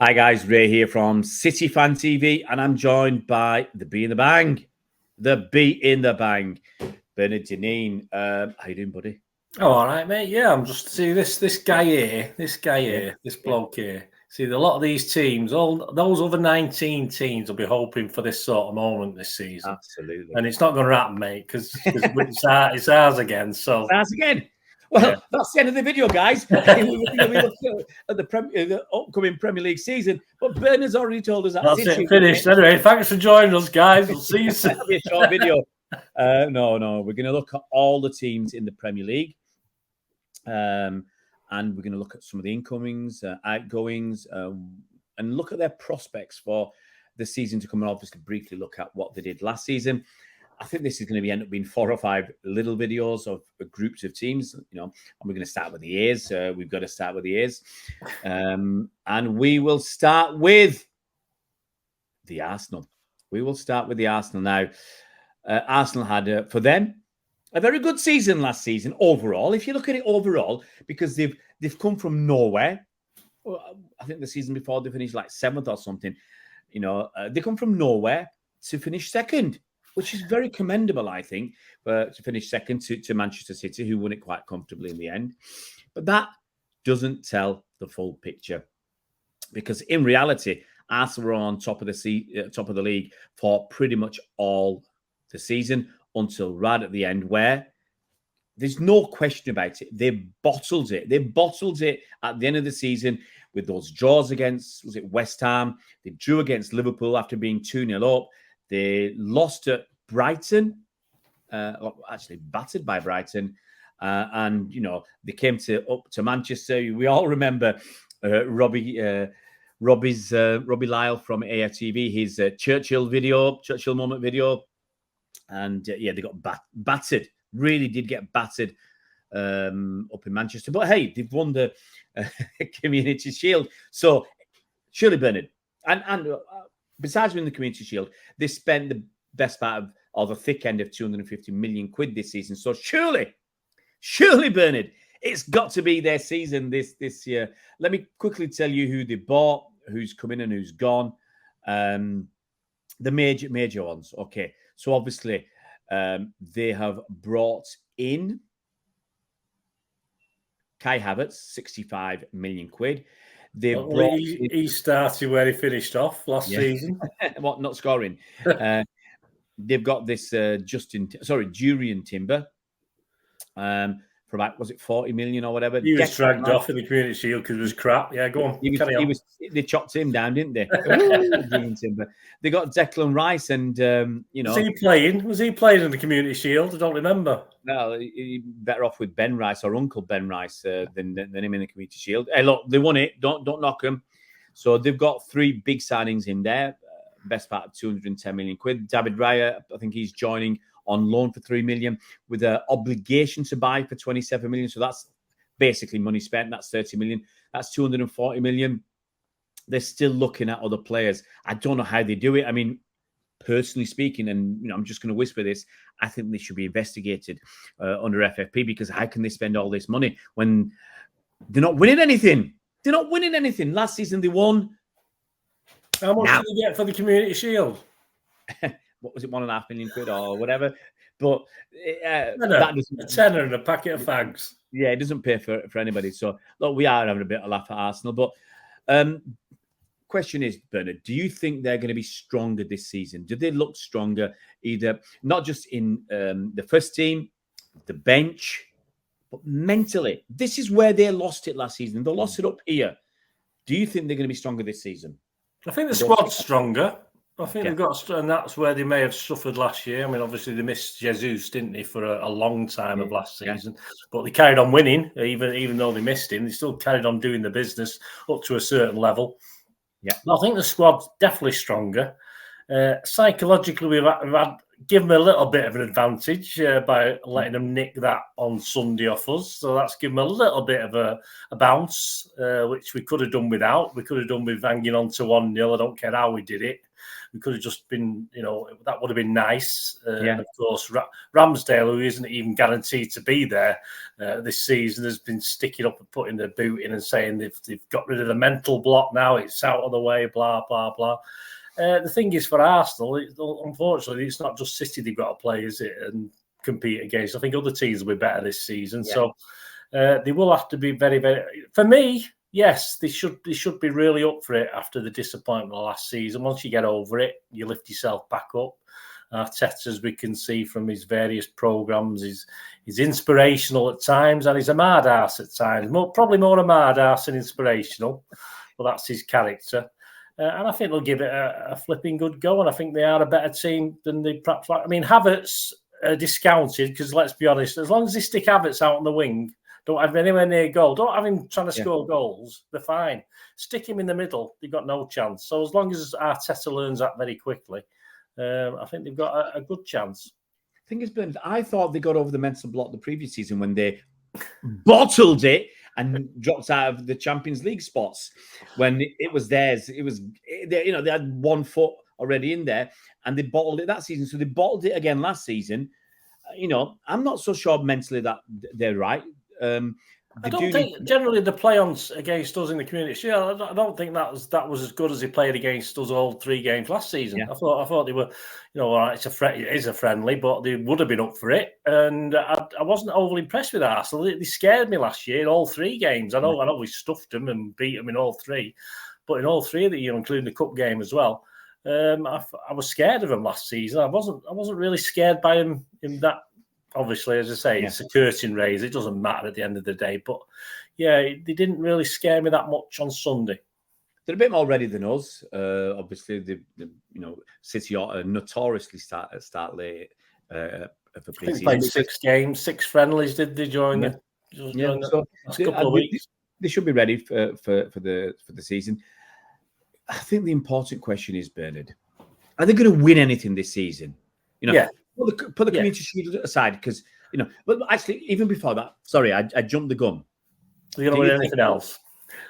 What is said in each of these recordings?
Hi guys, Ray here from City Fan TV, and I'm joined by the B in the Bang. The B in the Bang. Bernard Janine. How you doing, buddy? Oh, all right, mate. Yeah, I'm just see this guy here, this bloke here. See, a lot of these teams, all those other 19 teams will be hoping for this sort of moment this season. Absolutely. And it's not going to happen, mate, because it's ours again. So ours again. Well, that's the end of the video, guys. We look at the upcoming Premier League season, but Bernard's already told us that's it. Finished. Anyway, thanks for joining us, guys. We'll see you soon. That'll be a short video. No, we're going to look at all the teams in the Premier League. And we're going to look at some of the incomings, outgoings, and look at their prospects for the season to come, and obviously briefly look at what they did last season. I think this is going to end up being 4 or 5 little videos of groups of teams, and we're going to start with the A's. We've got to start with the A's. And we will start with the Arsenal. Now, Arsenal had, for them, a very good season last season overall. If you look at it overall, because they've come from nowhere. I think the season before they finished like 7th or something. They come from nowhere to finish 2nd, which is very commendable, I think, to finish 2nd to Manchester City, who won it quite comfortably in the end. But that doesn't tell the full picture, because in reality, Arsenal were on top of the league for pretty much all the season, until right at the end, where there's no question about it. They bottled it. They bottled it at the end of the season with those draws against, was it West Ham? They drew against Liverpool after being 2-0 up. They lost at Brighton, actually battered by Brighton. And, they came up to Manchester. We all remember Robbie Lyle from AFTV, his Churchill moment video. And they got battered. Really did get battered up in Manchester. But hey, they've won the Community Shield. So surely, Bernard, and besides winning the Community Shield, they spent the best part of the thick end of 250 million quid this season. So surely, Bernard, it's got to be their season this year. Let me quickly tell you who they bought, who's come in and who's gone. The major ones. Okay. So obviously, they have brought in Kai Havertz, 65 million quid. He started where he finished off last season. What, not scoring? They've got this Jurian Timber for about, was it 40 million or whatever? He was dragged off in the Community Shield because it was crap. Yeah, go on. They chopped him down, didn't they? Timber. They got Declan Rice, and Was he playing? Was he playing in the Community Shield? I don't remember. No, he better off with Ben Rice or Uncle Ben Rice than him in the Community Shield. Hey, look, they won it. Don't knock them. So they've got 3 big signings in there. Best part of 210 million quid. David Raya, I think he's joining on loan for 3 million with an obligation to buy for 27 million. So that's basically money spent. That's 30 million. That's 240 million. They're still looking at other players. I don't know how they do it. I mean, personally speaking, and I'm just going to whisper this, I think they should be investigated under FFP, because how can they spend all this money when they're not winning anything? They're not winning anything. Last season they won. How much did they get for the Community Shield? What was it, 1.5 million quid or whatever? But that doesn't, a tenner and a packet of fags. Yeah, it doesn't pay for anybody. So look, we are having a bit of a laugh at Arsenal. But question is, Bernard, do you think they're going to be stronger this season? Do they look stronger, either not just in the first team, the bench, but mentally? This is where they lost it last season. They lost it up here. Do you think they're going to be stronger this season? I think the squad's stronger. I think they've got, and that's where they may have suffered last year. I mean, obviously they missed Jesus, didn't they, for a long time of last season? But they carried on winning, even though they missed him. They still carried on doing the business up to a certain level. Yeah, I think the squad's definitely stronger. Psychologically, we've had give them a little bit of an advantage by letting them nick that on Sunday off us. So that's given them a little bit of a bounce, which we could have done without. We could have done with hanging on to 1-0. I don't care how we did it. We could have just been, that would have been nice. And of course, Ramsdale, who isn't even guaranteed to be there this season, has been sticking up and putting their boot in and saying they've got rid of the mental block now. It's out of the way, blah, blah, blah. The thing is, for Arsenal, unfortunately, it's not just City they've got to play, is it, and compete against. I think other teams will be better this season. Yeah. So they will have to be very, very... For me, yes, they should be really up for it after the disappointment of last season. Once you get over it, you lift yourself back up. Arteta, as we can see from his various programmes, is inspirational at times, and he's a mad ass at times. Probably more a mad ass than inspirational, but that's his character. And I think they'll give it a flipping good go. And I think they are a better team than they perhaps like. I mean, Havertz discounted because, let's be honest, as long as they stick Havertz out on the wing, don't have him anywhere near goal, don't have him trying to score goals, they're fine. Stick him in the middle, they've got no chance. So as long as Arteta learns that very quickly, I think they've got a good chance. I think it's been. I thought they got over the mental block the previous season when they bottled it and dropped out of the Champions League spots when it was theirs. It was, they had 1 foot already in there, and they bottled it that season. So they bottled it again last season. I'm not so sure mentally that they're right. I don't think generally the play-ons against us in the Community Shield. I don't think that was as good as they played against us all 3 games last season. Yeah. I thought they were, all right, it is a friendly, but they would have been up for it. And I wasn't overly impressed with Arsenal. They scared me last year in all 3 games. I know we stuffed them and beat them in all 3, but in all 3 of the year, including the cup game as well, I was scared of them last season. I wasn't really scared by them in that. Obviously, as I say, it's a curtain raise. It doesn't matter at the end of the day. But, yeah, they didn't really scare me that much on Sunday. They're a bit more ready than us. Obviously, City are notoriously start late for pre-season. They played 6 games, 6 friendlies, did they, during the last couple of weeks? They should be ready for the season. I think the important question is, Bernard, are they going to win anything this season? Put the Community Shield aside, because but actually, even before that, sorry, I jumped the gun. You don't win anything else?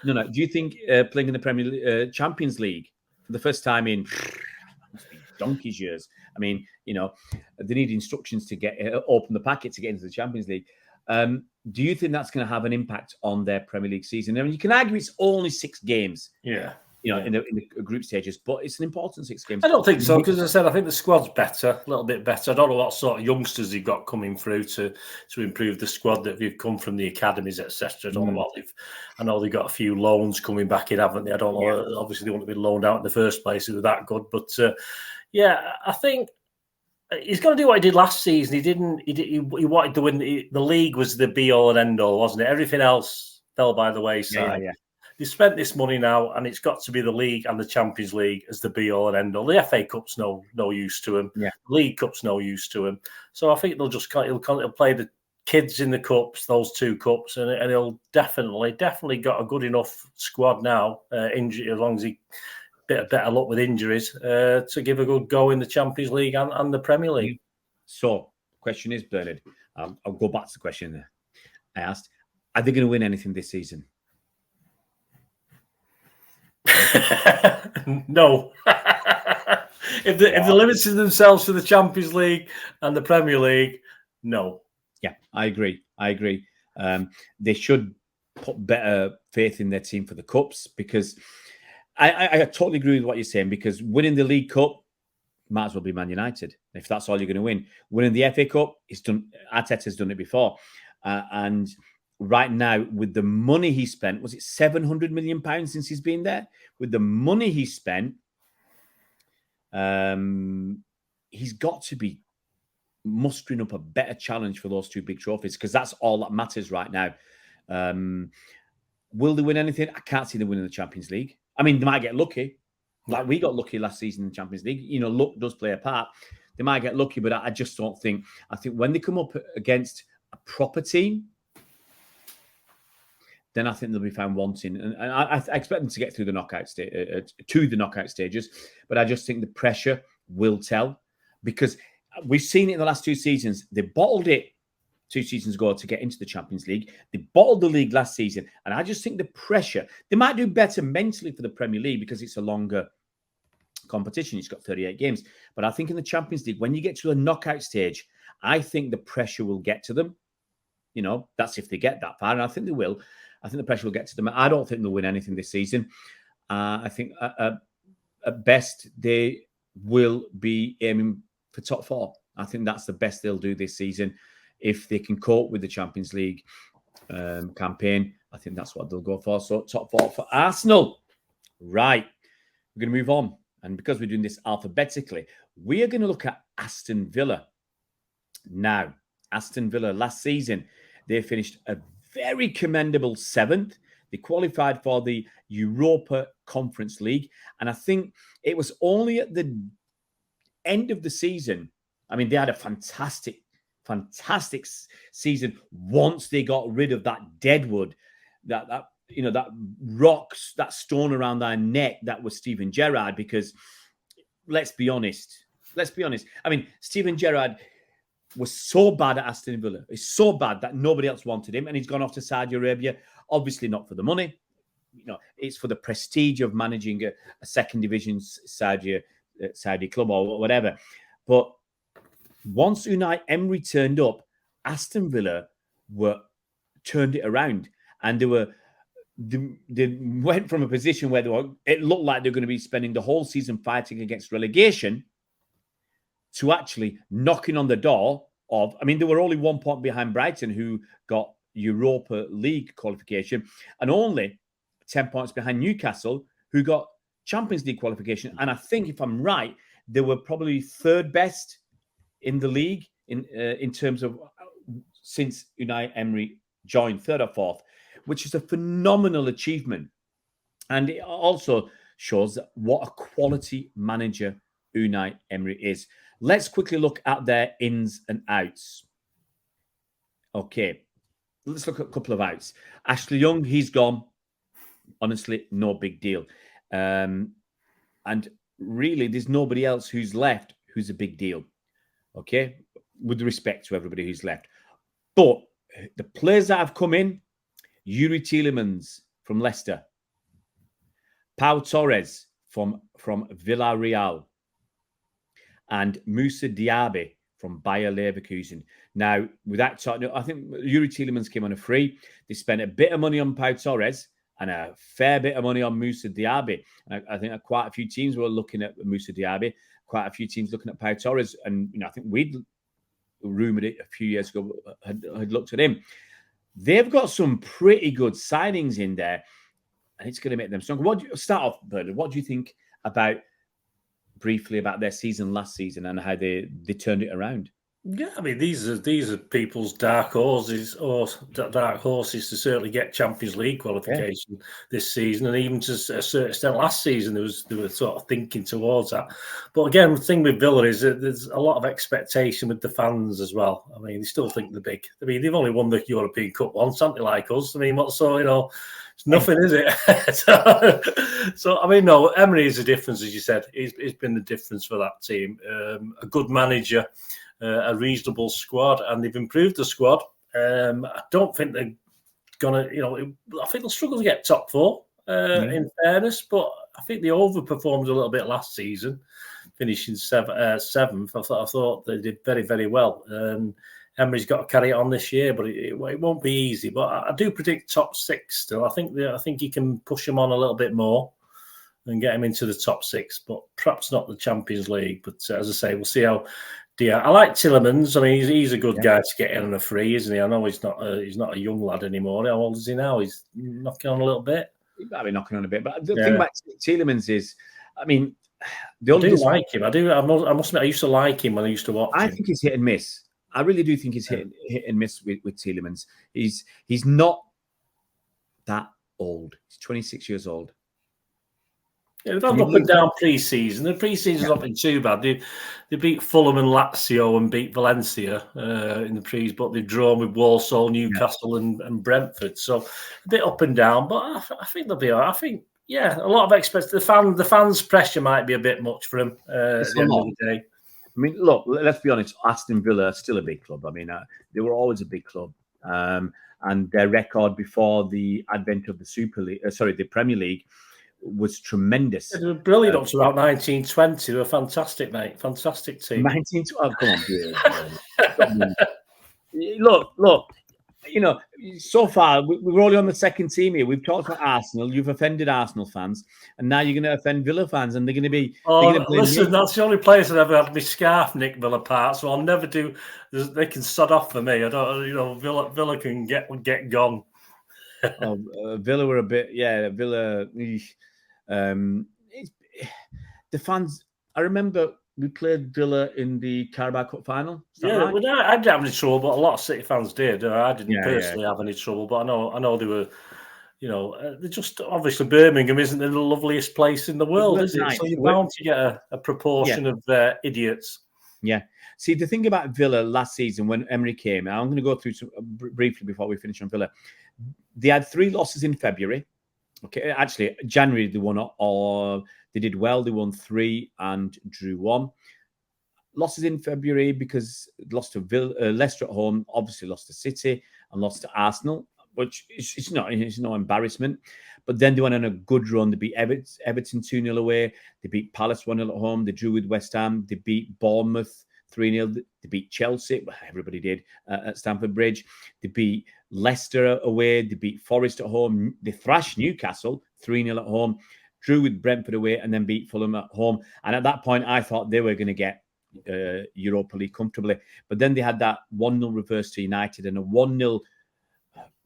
No. Do you think playing in the Premier League, Champions League for the first time in donkey's years? I mean, they need instructions to get open the packet to get into the Champions League. Do you think that's going to have an impact on their Premier League season? I mean, you can argue it's only 6 games. Yeah. In the group stages, but it's an important 6 games. I don't think so, because as I said, I think the squad's better, a little bit better. I don't know what sort of youngsters they've got coming through to improve the squad that have come from the academies, etc. I don't know what I know they've got a few loans coming back in, haven't they? I don't know. Yeah. Obviously, they wouldn't have been loaned out in the first place. They were that good, but I think he's going to do what he did last season. He wanted to win. The league was the be all and end all, wasn't it? Everything else fell by the wayside. Yeah. They spent this money now, and it's got to be the league and the Champions League as the be-all and end-all. The FA Cup's no use to him. Yeah. The League Cup's no use to him. So I think he'll play the kids in the cups, those 2 cups, and he'll definitely got a good enough squad now. Injury, as long as he better luck with injuries, to give a good go in the Champions League and the Premier League. So, the question is, Bernard, I'll go back to the question I asked: are they going to win anything this season? No. If they're limiting themselves to the Champions League and the Premier League, no. Yeah, I agree. They should put better faith in their team for the cups, because I totally agree with what you're saying, because winning the League Cup might as well be Man United if that's all you're going to win. Winning the FA Cup, it's done. Arteta's done it before, and right now, with the money he spent, was it £700 million since he's been there? With the money he spent, he's got to be mustering up a better challenge for those 2 big trophies, because that's all that matters right now. Will they win anything? I can't see them winning the Champions League. I mean, they might get lucky. Like we got lucky last season in the Champions League. Luck does play a part. They might get lucky, but I just don't think. I think when they come up against a proper team, then I think they'll be found wanting. And I expect them to get through the knockout stages, but I just think the pressure will tell, because we've seen it in the last 2 seasons. They bottled it 2 seasons ago to get into the Champions League. They bottled the league last season. And I just think the pressure, they might do better mentally for the Premier League because it's a longer competition. It's got 38 games. But I think in the Champions League, when you get to a knockout stage, I think the pressure will get to them. You know, that's if they get that far. And I think they will. I think the pressure will get to them. I don't think they'll win anything this season. I think at best, they will be aiming for top 4. I think that's the best they'll do this season. If they can cope with the Champions League campaign, I think that's what they'll go for. So top 4 for Arsenal. Right. We're going to move on. And because we're doing this alphabetically, we are going to look at Aston Villa. Now, Aston Villa last season, they finished a very commendable 7th. They qualified for the Europa Conference League. And I think it was only at the end of the season. I mean, they had a fantastic season once they got rid of that deadwood, that rocks, that stone around their neck that was Steven Gerrard. Because let's be honest. I mean, Steven Gerrard was so bad at Aston Villa. It's so bad that nobody else wanted him, and he's gone off to Saudi Arabia. Obviously not for the money. You know, it's for the prestige of managing a second division Saudi club or whatever. But once Unai Emery turned up, Aston Villa turned it around, and they went from a position where it looked like they're going to be spending the whole season fighting against relegation to actually knocking on the door of, I mean, they were only 1 point behind Brighton, who got Europa League qualification, and only 10 points behind Newcastle, who got Champions League qualification. And I think, if I'm right, they were probably 3rd best in the league in terms of since Unai Emery joined, 3rd or 4th, which is a phenomenal achievement. And it also shows what a quality manager Unai Emery is. Let's quickly look at their ins and outs. Okay, let's look at a couple of outs. Ashley Young, he's gone. Honestly, no big deal. And really, there's nobody else who's left who's a big deal. Okay, with respect to everybody who's left. But the players that have come in, Yuri Tielemans from Leicester, Pau Torres from Villarreal, and Moussa Diaby from Bayer Leverkusen. Now, without talking, I think Yuri Tielemans came on a free. They spent a bit of money on Pau Torres and a fair bit of money on Moussa Diaby. And I think quite a few teams were looking at Moussa Diaby, quite a few teams looking at Pau Torres. And, I think we'd rumoured it a few years ago, had looked at him. They've got some pretty good signings in there, and it's going to make them stronger. Start off, Bernard, what do you think briefly about their season last season and how they turned it around? Yeah, I mean, these are people's dark horses to certainly get Champions League qualification this season, and even to a certain extent last season they were sort of thinking towards that. But again, the thing with Villa is that there's a lot of expectation with the fans as well. I mean, they still think they're big. I mean, they've only won the European Cup once, something like us. I mean, it's nothing, is it? So, I mean, no, Emery is the difference, as you said. He's been the difference for that team. A good manager. A reasonable squad, and they've improved the squad. I don't think they're gonna, I think they'll struggle to get top 4 in fairness, but I think they overperformed a little bit last season, finishing 7th. I thought they did very, very well. Emery's got to carry it on this year, but it won't be easy. But I do predict top 6 still. I think he can push them on a little bit more and get him into the top 6, but perhaps not the Champions League. But as I say, we'll see how. I like Tielemans. I mean, he's a good guy to get in on a free, isn't he? I know he's not a young lad anymore. How old is he now? He's knocking on a little bit. He might be knocking on a bit, but the thing about Tielemans is, I mean, I do like him. I must admit, I used to like him when I used to watch him. I think he's hit and miss. I really do think he's hit and miss with Tielemans. He's not that old. He's 26 years old. Yeah, they've had up and down pre-season. The pre-season's not been too bad. They beat Fulham and Lazio and beat Valencia in the pre's, but they've drawn with Walsall, Newcastle and Brentford. So a bit up and down, but I think they'll be all right. I think, a lot of expectation. The fans' pressure might be a bit much for them at the end of the day. I mean, look, let's be honest. Aston Villa are still a big club. I mean, they were always a big club, and their record before the advent of the the Premier League, was tremendous. They were brilliant up to about 1920. They were fantastic, mate. Fantastic team. 1920. Oh, come on, look. You know, so far we're only on the second team here. We've talked about Arsenal. You've offended Arsenal fans, and now you're going to offend Villa fans, and they're going to be. Listen, that's the only place I've ever had my scarf nicked Villa apart, so I'll never do. They can sod off for me. I don't. Villa can get gone. Villa were a bit, Villa. The fans. I remember we played Villa in the Carabao Cup final. Yeah, right? I didn't have any trouble, but a lot of City fans did. I didn't personally have any trouble, but I know they were. They're just obviously Birmingham isn't the loveliest place in the world, is it? Nice. So you're bound to get a proportion of idiots. Yeah. See, the thing about Villa last season when Emery came, I'm going to go through some briefly before we finish on Villa. They had 3 losses in February. Okay, actually, January they won, or they did well. They won 3 and drew 1. Losses in February because lost to Leicester at home, obviously lost to City and lost to Arsenal, which it's no embarrassment. But then they went on a good run. They beat Everton 2-0 away. They beat Palace 1-0 at home. They drew with West Ham. They beat Bournemouth 3-0. They beat Chelsea. Well, everybody did at Stamford Bridge. They beat Leicester away. They beat Forest at home. They thrashed Newcastle 3-0 at home. Drew with Brentford away and then beat Fulham at home. And at that point, I thought they were going to get Europa League comfortably. But then they had that 1-0 reverse to United and a 1-0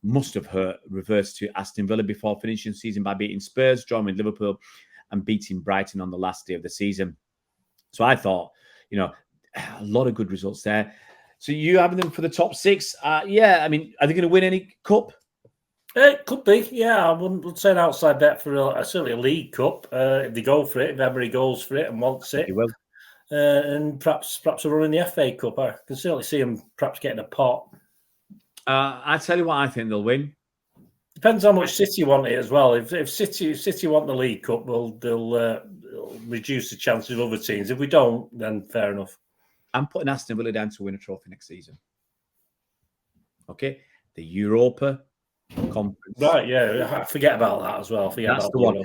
must have hurt reverse to Aston Villa before finishing the season by beating Spurs, drawing with Liverpool and beating Brighton on the last day of the season. So I thought, a lot of good results there. So you having them for the top 6? Yeah, I mean, are they going to win any cup? It could be, yeah. I wouldn't say an outside bet for certainly a League Cup. If they go for it, if Emery goes for it and wants it. They will. And perhaps a run in the FA Cup. I can certainly see them perhaps getting a pot. I tell you what, I think they'll win. Depends how much City want it as well. If City want the League Cup, they'll reduce the chances of other teams. If we don't, then fair enough. I'm putting Aston Villa down to win a trophy next season. Okay, the Europa Conference. Right, yeah. Forget about that as well. Forget That's about the one. Yeah.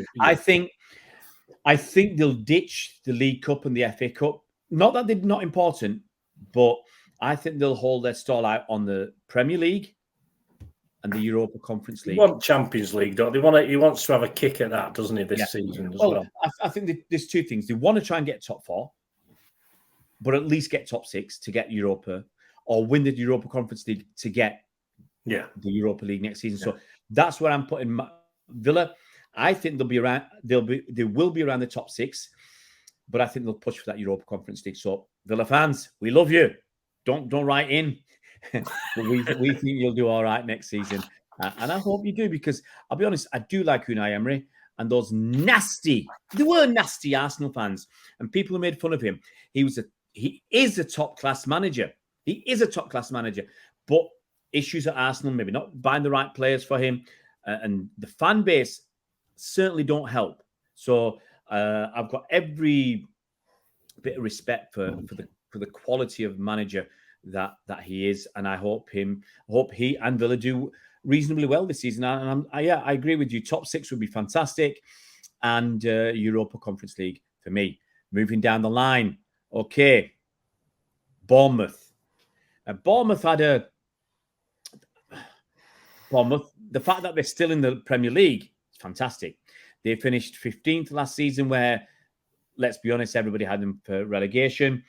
I think they'll ditch the League Cup and the FA Cup. Not that they're not important, but I think they'll hold their stall out on the Premier League and the Europa Conference League. They want Champions League, don't they? He wants to have a kick at that, doesn't he, this season as well? I think there's 2 things. They want to try and get top 4, but at least get top 6 to get Europa, or win the Europa Conference League to get the Europa League next season. So that's where I'm putting Villa. I think they'll be around. They will be around the top 6, but I think they'll push for that Europa Conference League. So Villa fans, we love you. Don't write in. we think you'll do all right next season, and I hope you do, because I'll be honest, I do like Unai Emery and those nasty Arsenal fans and people who made fun of him. He is a top class manager. But issues at Arsenal, maybe not buying the right players for him, and the fan base certainly don't help. So I've got every bit of respect for the quality of manager that he is, and I hope he and Villa do reasonably well this season. And I agree with you. Top 6 would be fantastic, and Europa Conference League for me. Moving down the line, okay, Bournemouth. Bournemouth, the fact that they're still in the Premier League is fantastic. They finished 15th last season, where, let's be honest, everybody had them for relegation.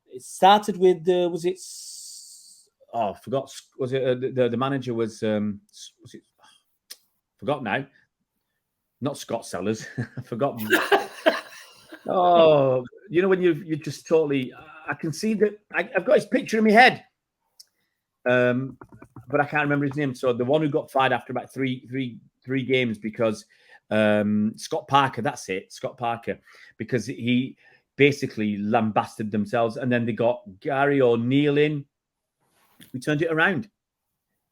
It started with I forgot. Was it the manager was it? Forgot now. Not Scott Sellers. I forgot. When you just totally. I can see that I've got his picture in my head, but I can't remember his name. So the one who got fired after about three games because Scott Parker. That's it, Scott Parker, because he basically lambasted themselves, and then they got Gary O'Neill in. We turned it around.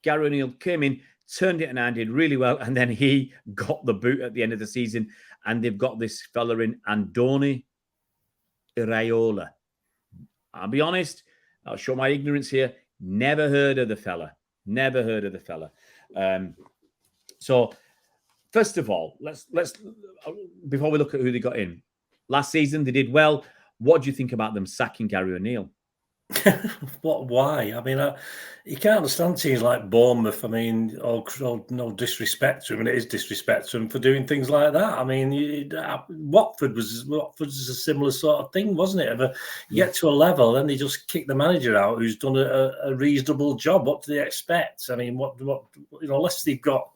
Gary O'Neill came in, turned it around, did really well, and then he got the boot at the end of the season. And they've got this fella in, Andoni Iraola. I'll be honest. I'll show my ignorance here. Never heard of the fella. Never heard of the fella. So, first of all, let's before we look at who they got in. Last season, they did well. What do you think about them sacking Gary O'Neill? Why? I mean, you can't understand teams like Bournemouth. I mean, no disrespect to him, and it is disrespect to him for doing things like that. I mean, Watford was a similar sort of thing, wasn't it? You get to a level, then they just kick the manager out, who's done a reasonable job. What do they expect? I mean, what unless they've got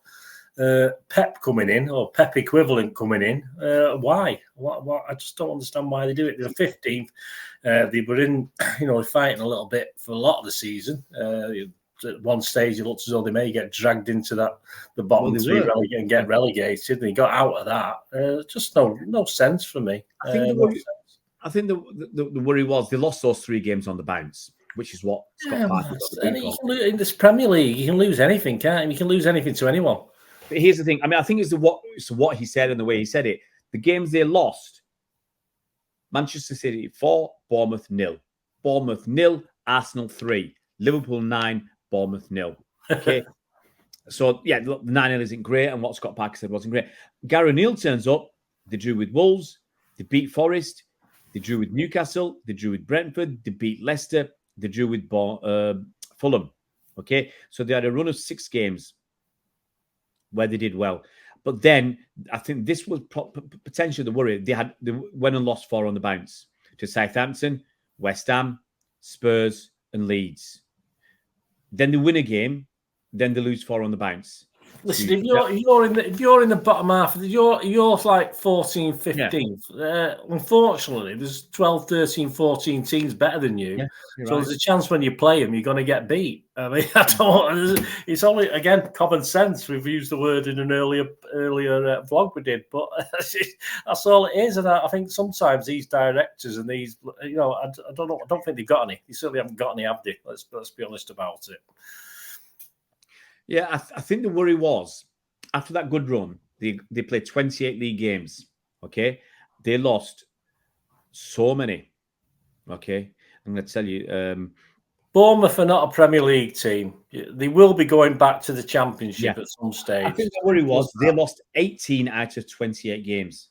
Pep coming in or Pep equivalent coming in, why? What? I just don't understand why they do it. They're 15th. They were in, fighting a little bit for a lot of the season. At one stage, it looked as though they may get dragged into the bottom three and get relegated. And they got out of that. Just no sense for me. I think the worry was they lost those 3 games on the bounce, which is what Scott Parker got the beat for. In this Premier League, you can lose anything, can't you? You can lose anything to anyone. But here's the thing. I mean, I think it's what he said and the way he said it. The games they lost, Manchester City 4, Bournemouth 0. Bournemouth 0, Arsenal 3. Liverpool 9, Bournemouth 0. Okay. So, yeah, the 9-0 isn't great, and what Scott Parker said wasn't great. Gary O'Neill turns up. They drew with Wolves. They beat Forest. They drew with Newcastle. They drew with Brentford. They beat Leicester. They drew with Fulham. Okay. So they had a run of 6 games where they did well. But then I think this was potentially the worry. They went and lost 4 on the bounce to Southampton, West Ham, Spurs, and Leeds. Then they win a game, then they lose 4 on the bounce. Listen, if you're in the bottom half, you're like 14th, 15th. Yeah. Unfortunately, there's 12, 13, 14 teams better than you. Yeah, so there's a chance when you play them, you're going to get beat. I mean, it's only, again, common sense. We've used the word in an earlier vlog we did, but that's all it is. And I think sometimes these directors and these, I don't know. I don't think they've got any. They certainly haven't got any, have they? Let's be honest about it. Yeah, I think the worry was, after that good run, they played 28 league games, okay? They lost so many, okay? I'm going to tell you. Bournemouth are not a Premier League team. They will be going back to the Championship at some stage. I think the worry was they lost 18 out of 28 games,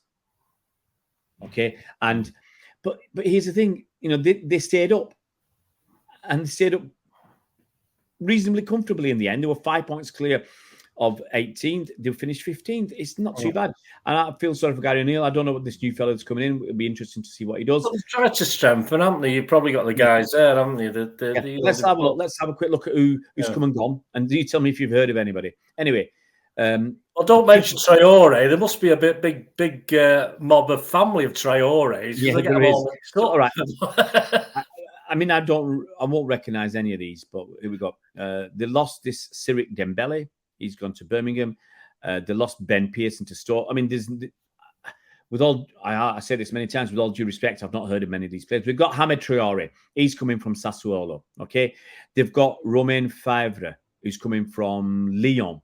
okay? But here's the thing, they stayed up, and they stayed up reasonably comfortably in the end. They were 5 points clear of 18th. They finished 15th. It's not too bad. And I feel sorry for Gary O'Neill. I don't know what this new fellow that's coming in. It'll be interesting to see what he does. Well, they've tried to strengthen, haven't they? You've probably got the guys there, haven't you? Let's have a look. Let's have a quick look at who's come and gone. And do you tell me if you've heard of anybody? Anyway. Well, don't mention Traore. There must be a big mob of family of Traores. Yeah, there is. All right. I mean, I won't recognise any of these, but here we go. They lost this Ciric Dembele. He's gone to Birmingham. They lost Ben Pearson to Stoke. I mean, I say this many times, with all due respect, I've not heard of many of these players. We've got Hamed Traore. He's coming from Sassuolo. Okay. They've got Romain Favre, who's coming from Lyon.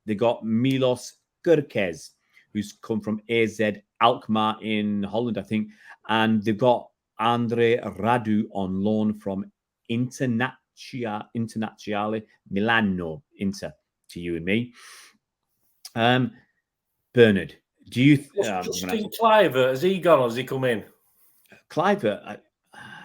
They got Milos Kerkez, who's come from AZ Alkmaar in Holland, I think. And they've got Andre Radu on loan from Internazionale Milano, Inter, to you and me. Bernard, do you... Justin Kluivert, has he gone or has he come in? Kluivert...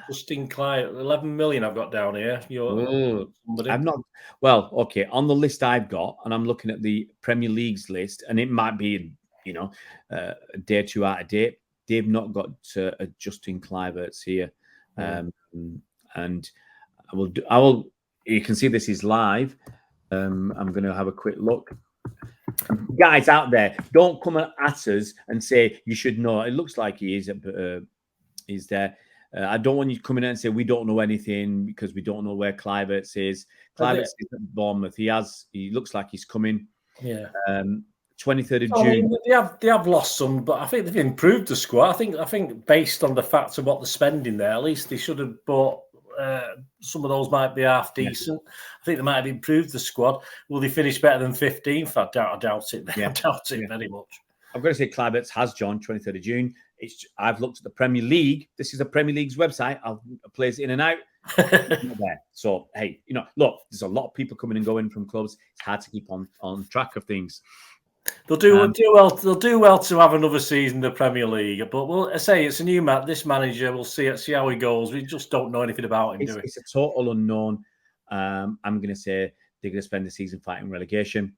Justin Kluivert, 11 million I've got down here. I'm not... Well, okay, on the list I've got, and I'm looking at the Premier League's list, and it might be, a day or two out of date. They've not got Justin Kluivert's here. And I will. You can see this is live. I'm going to have a quick look. Guys out there, don't come at us and say you should know. It looks like he is, he's there. I don't want you to come in and say we don't know anything because we don't know where Kluivert is. Kluivert is at Bournemouth. He looks like he's coming. Yeah. 23rd of June. I mean, they have lost some, but I think they've improved the squad. I think based on the fact of what they're spending there, at least they should have bought. Some of those might be half decent. Yeah. I think they might have improved the squad. Will they finish better than 15th? I doubt it. Yeah. I doubt it very much. I've got to say, Kluivert has joined 23rd of June. I've looked at the Premier League. This is the Premier League's website. I'll plays in and out. There. So hey, look, there's a lot of people coming and going from clubs. It's hard to keep on track of things. They'll do well. They'll do well to have another season in the Premier League. But I say it's a new this manager. We'll see how he goes. We just don't know anything about him, do we? It's a total unknown. I'm going to say they're going to spend the season fighting relegation.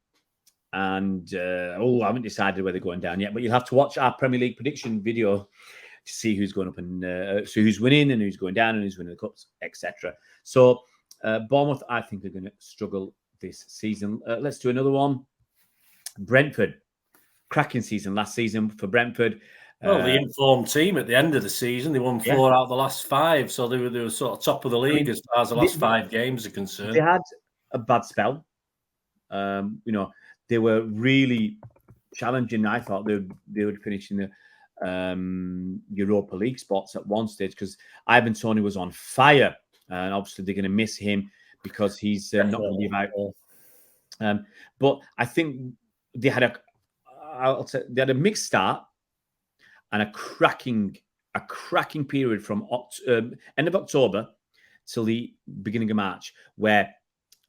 And I haven't decided where they're going down yet. But you'll have to watch our Premier League prediction video to see who's going up and so who's winning and who's going down and who's winning the cups, etc. So Bournemouth, I think, are going to struggle this season. Let's do another one. Brentford, cracking season last season for Brentford. Well, the informed team at the end of the season, they won 4 out of the last 5, so they were sort of top of the league as far as the last 5 games are concerned. They had a bad spell. They were really challenging. I thought they would finish in the Europa League spots at one stage because Ivan Toney was on fire, and obviously they're going to miss him because he's not going to be about. But I think they had a mixed start and a cracking period from end of October till the beginning of March, where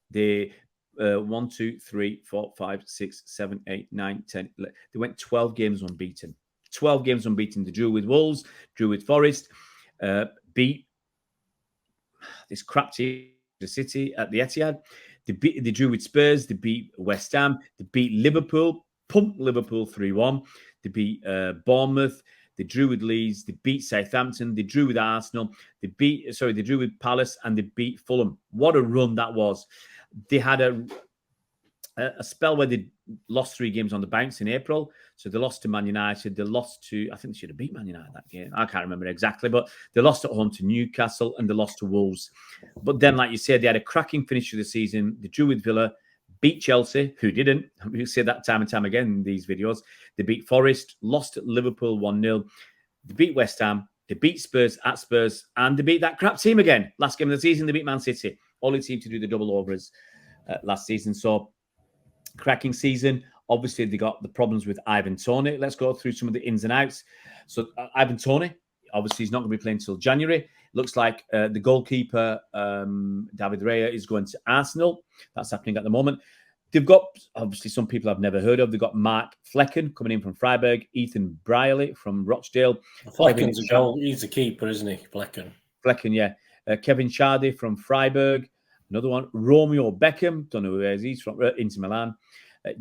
they 1, 2, 3, 4, 5, 6, 7, 8, 9, 10. They went 12 games unbeaten. 12 games unbeaten. They drew with Wolves, drew with Forest, beat this crap team, the City at the Etihad. They drew with Spurs. They beat West Ham. They beat Liverpool. Pumped Liverpool 3-1. They beat Bournemouth. They drew with Leeds. They beat Southampton. They drew with Arsenal. They drew with Palace and they beat Fulham. What a run that was! They had a spell where they lost 3 games on the bounce in April. So they lost to Man United. They lost to, I think they should have beat Man United that game. I can't remember exactly, but they lost at home to Newcastle and they lost to Wolves. But then, like you said, they had a cracking finish to the season. They drew with Villa, beat Chelsea, who didn't. We say that time and time again in these videos. They beat Forest, lost at Liverpool 1-0. They beat West Ham. They beat Spurs at Spurs, and they beat that crap team again. Last game of the season, they beat Man City. Only team to do the double overs last season. So, cracking season. Obviously, they got the problems with Ivan Toney. Let's go through some of the ins and outs. So, Ivan Toney, obviously, he's not going to be playing until January. Looks like the goalkeeper, David Raya, is going to Arsenal. That's happening at the moment. They've got, obviously, some people I've never heard of. They've got Mark Flecken coming in from Freiburg, Ethan Brierley from Rochdale. Flecken's a goal. He's a keeper, isn't he? Flecken, yeah. Kevin Shardy from Freiburg. Another one, Romeo Beckham. Don't know who he is. He's from Inter Milan.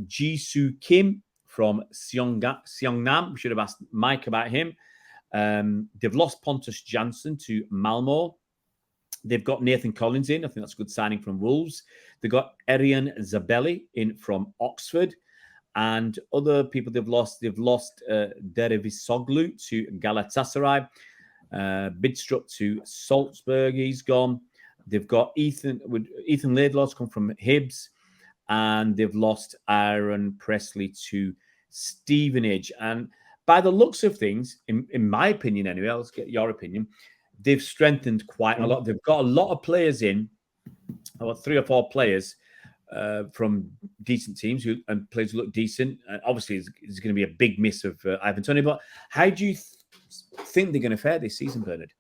Jisoo Kim from Seongnam. We should have asked Mike about him. They've lost Pontus Jansson to Malmo. They've got Nathan Collins in. I think that's a good signing from Wolves. They've got Arian Zabelli in from Oxford. And other people they've lost Derevisoglu to Galatasaray. Bidstrup to Salzburg. He's gone. They've got Ethan Laidlaw's come from Hibs. And they've lost Aaron Presley to Stevenage. And by the looks of things, in my opinion anyway, let's get your opinion, they've strengthened quite a lot. They've got a lot of players in, about 3 or 4 players from decent teams and players who look decent. And obviously, there's going to be a big miss of Ivan Toney. But how do you think they're going to fare this season, Bernard?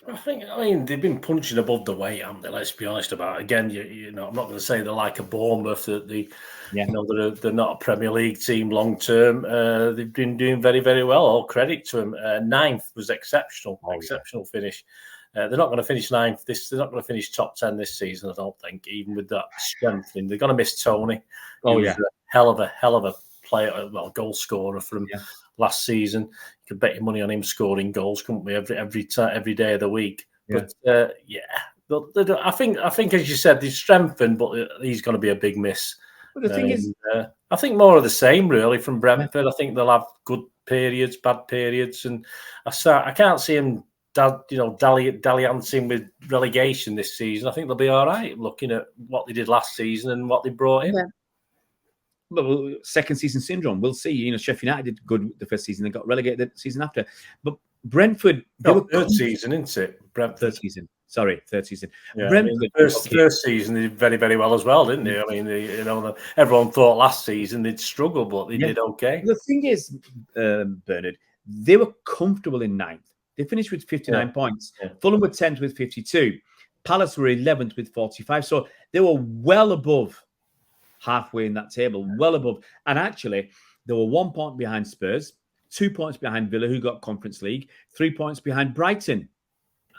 I mean, they've been punching above the weight, haven't they? Let's be honest about it. Again, I'm not going to say they're like a Bournemouth, that they're not a Premier League team long term. They've been doing very, very well. All credit to them. 9th was exceptional finish. They're not going to finich 9th. They're not going to finish top 10 this season, I don't think, even with that strengthening. They're going to miss Toney. A hell of a player, goal scorer from last season. You could bet your money on him scoring goals, couldn't we? Every day of the week. Yeah. But I think as you said, they've strengthened, but he's going to be a big miss. But the thing is, I think more of the same really from Brentford. I think they'll have good periods, bad periods, and I can't see him dalliancing with relegation this season. I think they'll be all right looking at what they did last season and what they brought in. Yeah. Well, second season syndrome. We'll see. Sheffield United did good the first season. They got relegated the season after. But Brentford... third season, isn't it? Brentford. Third season. Sorry, third season. Yeah, Brentford, first season, they did very, very well as well, didn't they? I mean, everyone thought last season they'd struggle, but they did okay. The thing is, Bernard, They were comfortable in 9th. They finished with 59 points. Fulham were 10th with 52. Palace were 11th with 45. So they were well above halfway in that table, well above. And actually, they were 1 point behind Spurs, 2 points behind Villa, who got Conference League, 3 points behind Brighton.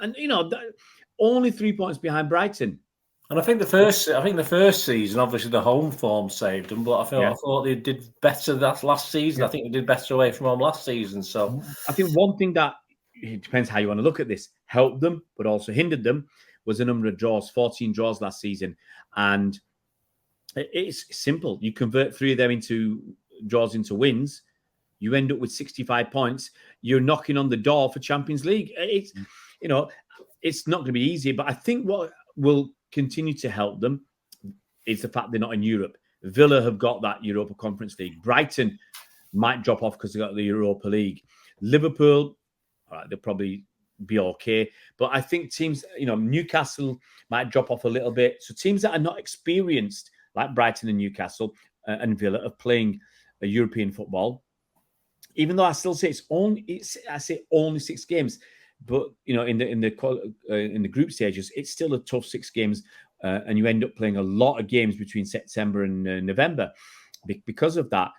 And, only 3 points behind Brighton. And I think the first season, obviously the home form saved them, but I thought they did better that last season. I think they did better away from home last season. So I think one thing that, it depends how you want to look at this, helped them, but also hindered them, was the number of draws, 14 draws last season. And it's simple. You convert 3 of them into draws into wins, you end up with 65 points. You're knocking on the door for Champions League. It's, it's not going to be easy, but I think what will continue to help them is the fact they're not in Europe. Villa have got that Europa Conference League. Brighton might drop off because they've got the Europa League. Liverpool, all right, they'll probably be okay. But I think teams, Newcastle might drop off a little bit. So teams that are not experienced, like Brighton and Newcastle and Villa, of playing a European football, even though I still say only 6 games, but in the group stages, it's still a tough 6 games, and you end up playing a lot of games between September and November. Because of that,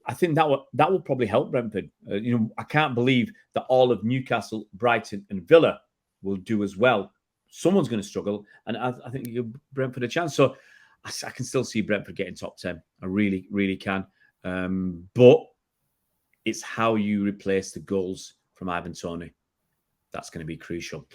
I think that will probably help Brentford. I can't believe that all of Newcastle, Brighton, and Villa will do as well. Someone's going to struggle, and I think you give Brentford a chance. So I can still see Brentford getting top 10. I really, really can. But it's how you replace the goals from Ivan Toney. That's going to be crucial.